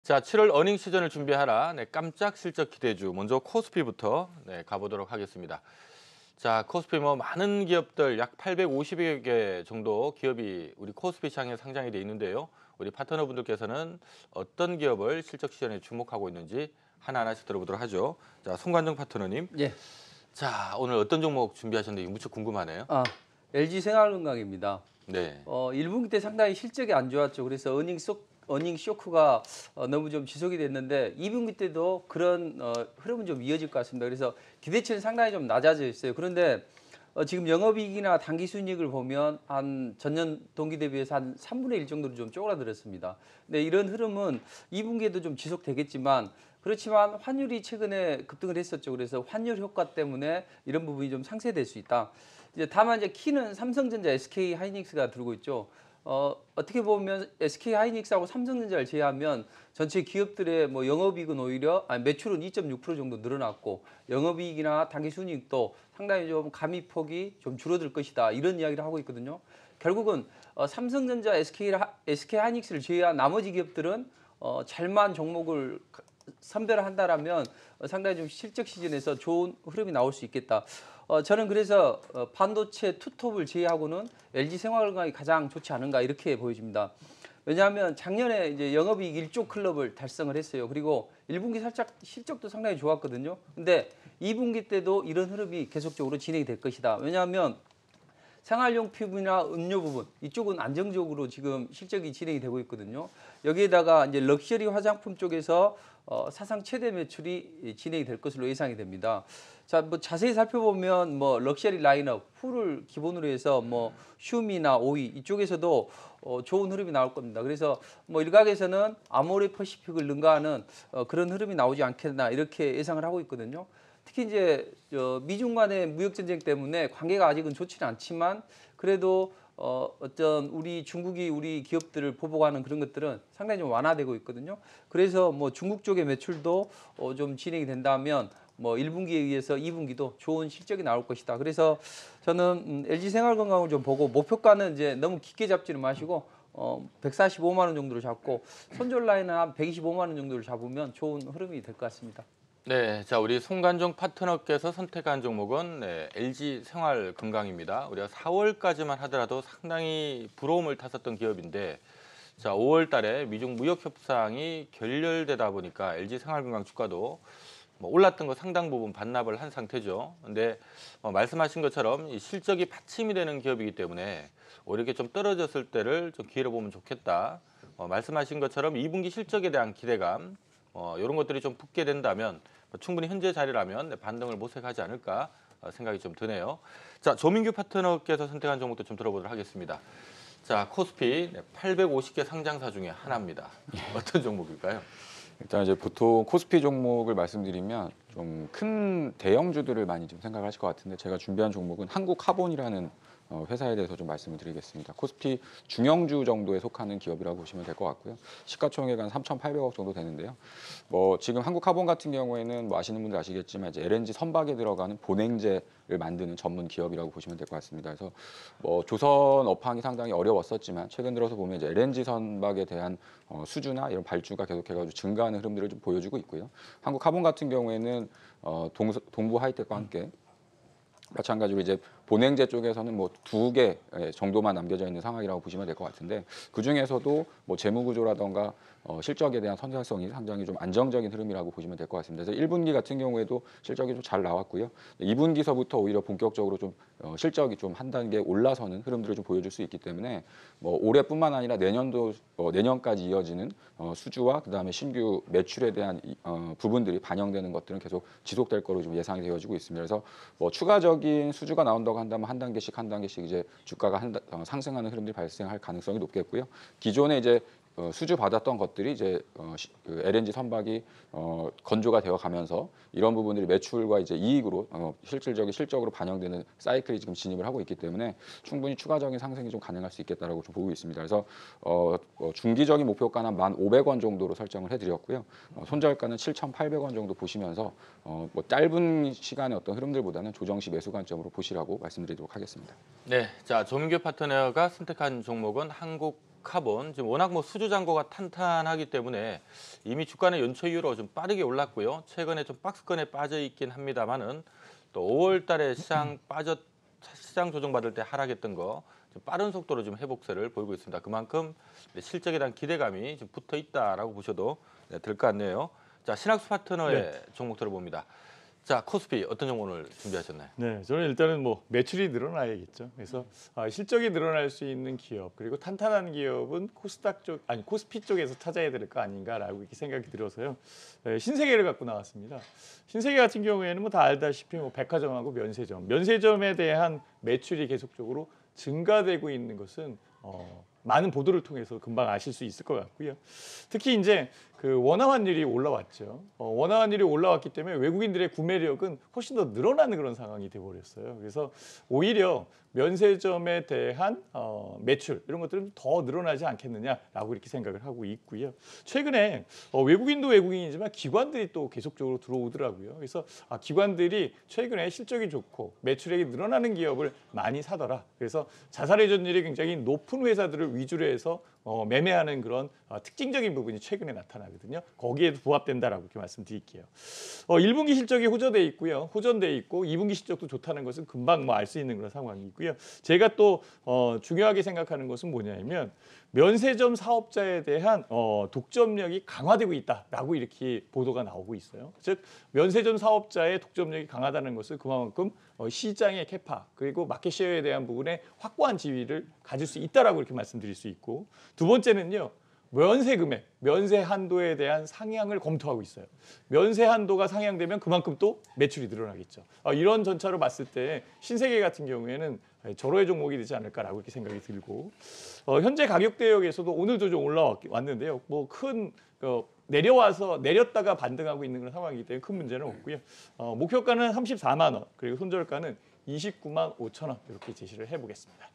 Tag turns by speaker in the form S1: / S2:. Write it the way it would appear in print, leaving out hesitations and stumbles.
S1: 자, 7월 어닝 시즌을 준비하라. 깜짝 실적 기대주. 먼저 코스피부터 가보도록 하겠습니다. 자, 코스피 많은 기업들 약 850여 개 정도 기업이 우리 코스피 시장에 상장이 돼 있는데요. 우리 파트너분들께서는 어떤 기업을 실적 시즌에 주목하고 있는지 하나하나씩 들어보도록 하죠. 자, 송관정 파트너님.
S2: 예.
S1: 자, 오늘 어떤 종목 준비하셨는지 무척 궁금하네요.
S2: LG 생활건강입니다.
S1: 네.
S2: 1분기 때 상당히 실적이 안 좋았죠. 그래서 어닝 쇼크가 너무 좀 지속이 됐는데 2분기 때도 그런 흐름은 좀 이어질 것 같습니다. 그래서 기대치는 상당히 좀 낮아져 있어요. 그런데 지금 영업이익이나 당기순이익을 보면 한 전년 동기 대비해서 한 3분의 1 정도로 좀 쪼그라들었습니다. 근데 이런 흐름은 2분기에도 좀 지속되겠지만 그렇지만 환율이 최근에 급등을 했었죠. 그래서 환율 효과 때문에 이런 부분이 좀 상쇄될 수 있다. 다만 키는 삼성전자, SK 하이닉스가 들고 있죠. 어떻게 보면 SK 하이닉스하고 삼성전자를 제외하면 전체 기업들의 영업이익은 오히려 매출은 2.6% 정도 늘어났고 영업이익이나 당기순이익도 상당히 좀 감입폭이 좀 줄어들 것이다 이런 이야기를 하고 있거든요. 결국은 삼성전자, SK 하이닉스를 제외한 나머지 기업들은 잘만 종목을 선별을 한다라면 상당히 좀 실적 시즌에서 좋은 흐름이 나올 수 있겠다. 저는 그래서 반도체 투톱을 제외하고는 LG 생활건강이 가장 좋지 않은가 이렇게 보여집니다. 왜냐하면 작년에 이제 영업이익 1조 클럽을 달성을 했어요. 그리고 1분기 살짝 실적도 상당히 좋았거든요. 근데 2분기 때도 이런 흐름이 계속적으로 진행이 될 것이다. 왜냐하면 생활용 피부나 음료 부분 이쪽은 안정적으로 지금 실적이 진행이 되고 있거든요. 여기에다가 이제 럭셔리 화장품 쪽에서 사상 최대 매출이 진행이 될 것으로 예상이 됩니다. 자, 자세히 살펴보면 럭셔리 라인업 푸를 기본으로 해서 슈미나 오이 이쪽에서도 좋은 흐름이 나올 겁니다. 그래서 일각에서는 아모레 퍼시픽을 능가하는 그런 흐름이 나오지 않겠나 이렇게 예상을 하고 있거든요. 특히 이제 미중 간의 무역 전쟁 때문에 관계가 아직은 좋지는 않지만 그래도 어떤 중국이 우리 기업들을 보복하는 그런 것들은 상당히 좀 완화되고 있거든요. 그래서 중국 쪽의 매출도 좀 진행이 된다면 1분기에 의해서 2분기도 좋은 실적이 나올 것이다. 그래서 저는 LG 생활건강을 좀 보고 목표가는 이제 너무 깊게 잡지는 마시고 145만 원 정도로 잡고 손절 라인은 한 125만 원 정도를 잡으면 좋은 흐름이 될 것 같습니다.
S1: 네, 자 우리 송관종 파트너께서 선택한 종목은 LG 생활건강입니다. 우리가 4월까지만 하더라도 상당히 부러움을 탔었던 기업인데, 자 5월 달에 미중 무역 협상이 결렬되다 보니까 LG 생활건강 주가도 올랐던 거 상당 부분 반납을 한 상태죠. 근데 말씀하신 것처럼 이 실적이 받침이 되는 기업이기 때문에 이렇게 좀 떨어졌을 때를 좀 기회로 보면 좋겠다. 말씀하신 것처럼 2분기 실적에 대한 기대감 이런 것들이 좀 붙게 된다면 충분히 현재 자리라면 반등을 모색하지 않을까 생각이 좀 드네요. 자, 조민규 파트너께서 선택한 종목도 좀 들어보도록 하겠습니다. 자, 코스피 850개 상장사 중에 하나입니다. 어떤 종목일까요?
S3: 일단 이제 보통 코스피 종목을 말씀드리면 좀 큰 대형주들을 많이 좀 생각하실 것 같은데 제가 준비한 종목은 한국카본이라는 회사에 대해서 좀 말씀을 드리겠습니다. 코스피 중형주 정도에 속하는 기업이라고 보시면 될 것 같고요. 시가총액은 3,800억 정도 되는데요. 지금 한국카본 같은 경우에는 아시는 분들 아시겠지만 이제 LNG 선박에 들어가는 본행제를 만드는 전문 기업이라고 보시면 될 것 같습니다. 그래서 조선 업황이 상당히 어려웠었지만 최근 들어서 보면 이제 LNG 선박에 대한 수주나 이런 발주가 계속해가지고 증가하는 흐름들을 좀 보여주고 있고요. 한국카본 같은 경우에는 동부 하이텍과 함께 마찬가지로 이제 본행제 쪽에서는 2개 정도만 남겨져 있는 상황이라고 보시면 될 것 같은데 그 중에서도 재무 구조라던가 실적에 대한 선사성이 상당히 좀 안정적인 흐름이라고 보시면 될 것 같습니다. 그래서 1분기 같은 경우에도 실적이 좀 잘 나왔고요. 2분기서부터 오히려 본격적으로 좀 실적이 좀 한 단계 올라서는 흐름들을 좀 보여줄 수 있기 때문에 올해뿐만 아니라 내년까지 이어지는 수주와 그다음에 신규 매출에 대한 부분들이 반영되는 것들은 계속 지속될 거로 좀 예상이 되어지고 있습니다. 그래서 추가적인 수주가 나온다고 한다면 한 단계씩 이제 주가가 상승하는 흐름들이 발생할 가능성이 높겠고요. 기존에 이제 수주 받았던 것들이 이제 그 LNG 선박이 건조가 되어 가면서 이런 부분들이 매출과 이제 이익으로 실질적으로 반영되는 사이클이 지금 진입을 하고 있기 때문에 충분히 추가적인 상승이 좀 가능할 수 있겠다라고 좀 보고 있습니다. 그래서 중기적인 목표가는 1,500원 정도로 설정을 해드렸고요. 손절가는 7,800원 정도 보시면서 짧은 시간의 어떤 흐름들보다는 조정시 매수 관점으로 보시라고 말씀드리도록 하겠습니다.
S1: 네, 자 조민규 파트너가 선택한 종목은 한국 카본 지금 워낙 뭐 수주 잔고가 탄탄하기 때문에 이미 주가는 연초 이후로 좀 빠르게 올랐고요. 최근에 좀 박스권에 빠져 있긴 합니다만은 또 5월달에 시장 조정받을 때 하락했던 거 좀 빠른 속도로 좀 회복세를 보이고 있습니다. 그만큼 실적에 대한 기대감이 좀 붙어 있다라고 보셔도 될 것 같네요. 자, 신학수 파트너의 종목 들어봅니다. 자, 코스피 어떤 종목 오늘 준비하셨나요?
S4: 네, 저는 일단은 뭐 매출이 늘어나야겠죠. 그래서 실적이 늘어날 수 있는 기업 그리고 탄탄한 기업은 코스피 쪽에서 찾아야 될 거 아닌가라고 이렇게 생각이 들어서요. 신세계를 갖고 나왔습니다. 신세계 같은 경우에는 뭐 다 알다시피 뭐 백화점하고 면세점에 대한 매출이 계속적으로 증가되고 있는 것은 많은 보도를 통해서 금방 아실 수 있을 것 같고요. 특히 이제 그 원화 환율이 올라왔죠. 원화 환율이 올라왔기 때문에 외국인들의 구매력은 훨씬 더 늘어나는 그런 상황이 돼버렸어요. 그래서 오히려 면세점에 대한 매출 이런 것들은 더 늘어나지 않겠느냐라고 이렇게 생각을 하고 있고요. 최근에 외국인도 외국인이지만 기관들이 또 계속적으로 들어오더라고요. 그래서 기관들이 최근에 실적이 좋고 매출액이 늘어나는 기업을 많이 사더라. 그래서 자산 회전율이 굉장히 높은 회사들을 위주로 해서 매매하는 그런 특징적인 부분이 최근에 나타나거든요. 거기에도 부합된다라고 이렇게 말씀드릴게요. 1분기 실적이 호전돼 있고 2분기 실적도 좋다는 것은 금방 뭐 알 수 있는 그런 상황이 있고요. 제가 또 중요하게 생각하는 것은 뭐냐면 면세점 사업자에 대한 독점력이 강화되고 있다라고 이렇게 보도가 나오고 있어요. 즉 면세점 사업자의 독점력이 강하다는 것은 그만큼 시장의 캐파 그리고 마켓쉐어에 대한 부분에 확고한 지위를 가질 수 있다라고 이렇게 말씀드릴 수 있고, 두 번째는요. 면세 금액, 면세 한도에 대한 상향을 검토하고 있어요. 면세 한도가 상향되면 그만큼 또 매출이 늘어나겠죠. 이런 전차로 봤을 때 신세계 같은 경우에는 절호의 종목이 되지 않을까라고 이렇게 생각이 들고, 현재 가격 대역에서도 오늘도 좀 올라왔는데요. 뭐 큰 내렸다가 반등하고 있는 그런 상황이기 때문에 큰 문제는 없고요. 목표가는 34만 원, 그리고 손절가는 29만 5천 원 이렇게 제시를 해보겠습니다.